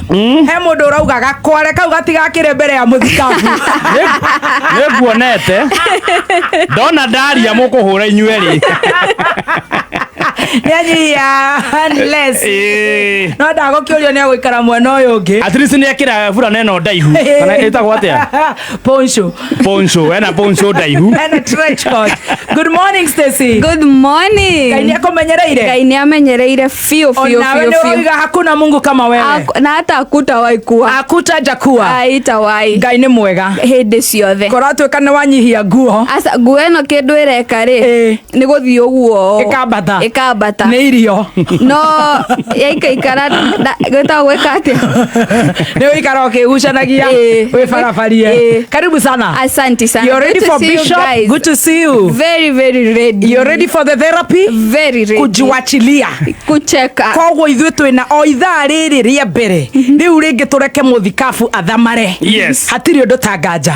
he mundu urauga gakware kau gatigakire mbere ya muthikabu niguonete ndona ndaria mukuhura inyueri ya unless no ndagokiurio ni agwikara mwena uyu ungi at least ni akira fura neno ndaihu kana etagwo atia poncho ena poncho ndaihu ena trench coat. Good morning Stacy. Good morning. Ngai ni akumenyereire? Ngai ni amenyereire fio. Nawe ni oiga hakuna Mungu kama wewe. Na hata akutawahi kuwa. Hakutajakuwa. Haitawahi. Ngai ni mwega hindi ciothe. Koratweka ni wanyihia nguo. Asa nguo eno kindu ireka ri ni guthii uguo ikambata ni irio no yaikaikara gweta gweka atia ni wikara ukigucanagia we farafarie. Karibu sana. Asante sana. You're ready for Bishop? Good to see you. Very ready. You're ready for the therapy? Very ready. Kujiwachilia kucheka koguo ithuĩ twĩna o ithaa rĩrĩ rĩa mbere rĩu rĩngĩ tũreke mũthikabu athamare. Yes. Hatirĩ ũndũ ta nganja.